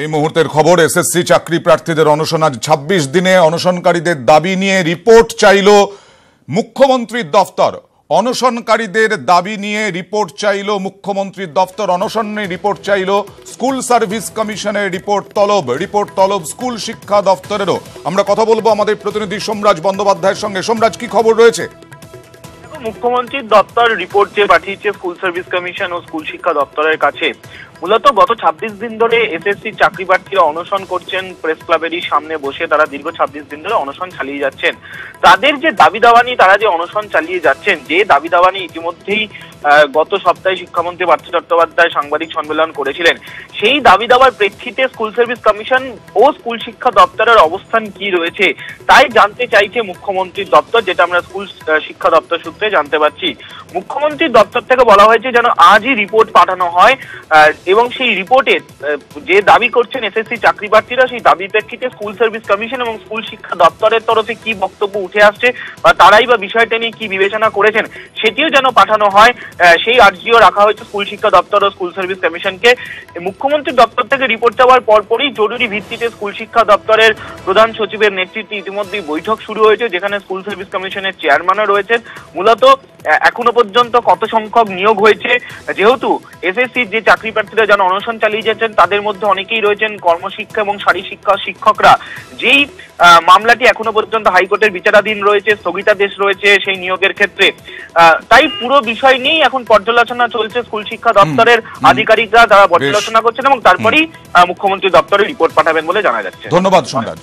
এই মুহূর্তের খবর, এসএসসি চাকরি প্রার্থীদের অনশন আজ ২৬ দিনে। অনশনকারীদের দাবি নিয়ে রিপোর্ট চাইল মুখ্যমন্ত্রীর দফতর। অনশনকারীদের দাবি নিয়ে রিপোর্ট চাইল মুখ্যমন্ত্রীর দফতর। অনশনে রিপোর্ট চাইল স্কুল সার্ভিস কমিশনের রিপোর্ট তলব স্কুল শিক্ষা দফতরেরও। আমরা কথা বলবো আমাদের প্রতিনিধি সোমরাজ বন্দ্যোপাধ্যায়ের সঙ্গে। সোমরাজ, কি খবর রয়েছে? মুখ্যমন্ত্রীর দপ্তর রিপোর্ট যে পাঠিয়েছে স্কুল সার্ভিস কমিশন ও স্কুল শিক্ষা দপ্তরের কাছে। মূলত গত ২৬ দিন ধরে এসএসসি চাকরি প্রার্থীরা অনশন করছেন। প্রেস ক্লাবেরই সামনে বসে তারা দীর্ঘ ২৬ দিন ধরে অনশন চালিয়ে যাচ্ছেন। তাদের যে দাবি দাওয়া নিয়ে তারা যে অনশন চালিয়ে যাচ্ছেন, যে দাবি দাওয়া নিয়ে ইতিমধ্যেই গত সপ্তাহে শিক্ষামন্ত্রী পার্থ চট্টোপাধ্যায় সাংবাদিক সম্মেলন করেছিলেন, সেই দাবি দাওয়ার প্রেক্ষিতে স্কুল সার্ভিস কমিশন ও স্কুল শিক্ষা দপ্তরের অবস্থান কি রয়েছে তাই জানতে চাইছে মুখ্যমন্ত্রীর দপ্তর, যেটা আমরা স্কুল শিক্ষা দপ্তর সূত্রে জানতে পারছি। মুখ্যমন্ত্রীর দপ্তর থেকে বলা হয়েছে যেন আজই রিপোর্ট পাঠানো হয় এবং সেই রিপোর্টে যে দাবি করছেন এসএসসি চাকরি প্রার্থীরা, সেই দাবির প্রেক্ষিতে স্কুল সার্ভিস কমিশন এবং স্কুল শিক্ষা দপ্তরের তরফে কি বক্তব্য উঠে আসছে বা তারাই বা বিষয়টা নিয়ে কি বিবেচনা করেছেন সেটিও যেন পাঠানো হয়, সেই আর্জিও রাখা হয়েছে স্কুল শিক্ষা দপ্তর ও স্কুল সার্ভিস কমিশনকে। মুখ্যমন্ত্রীর দপ্তর থেকে রিপোর্ট চাওয়ার পরপরই জরুরি ভিত্তিতে স্কুল শিক্ষা দপ্তরের প্রধান সচিবের নেতৃত্বে ইতিমধ্যেই বৈঠক শুরু হয়েছে, যেখানে স্কুল সার্ভিস কমিশনের চেয়ারম্যানও রয়েছেন। মূলত এখনো পর্যন্ত কত সংখ্যক নিয়োগ হয়েছে, যেহেতু এসএসসির যে চাকরি প্রার্থীরা যেন অনশন চালিয়ে যাচ্ছেন তাদের মধ্যে অনেকেই রয়েছেন কর্মশিক্ষা এবং শারী শিক্ষা শিক্ষকরা, যেই মামলাটি এখনো পর্যন্ত হাইকোর্টের বিচারাধীন রয়েছে, স্থগিতাদেশ রয়েছে সেই নিয়োগের ক্ষেত্রে। তাই পুরো বিষয় নিয়েই এখন পর্যালোচনা চলছে। স্কুল শিক্ষা দপ্তরের আধিকারিকরা তারা পর্যালোচনা করছেন এবং তারপরেই মুখ্যমন্ত্রী দপ্তরে রিপোর্ট পাঠাবেন বলে জানা যাচ্ছে। ধন্যবাদ সোমরাজ।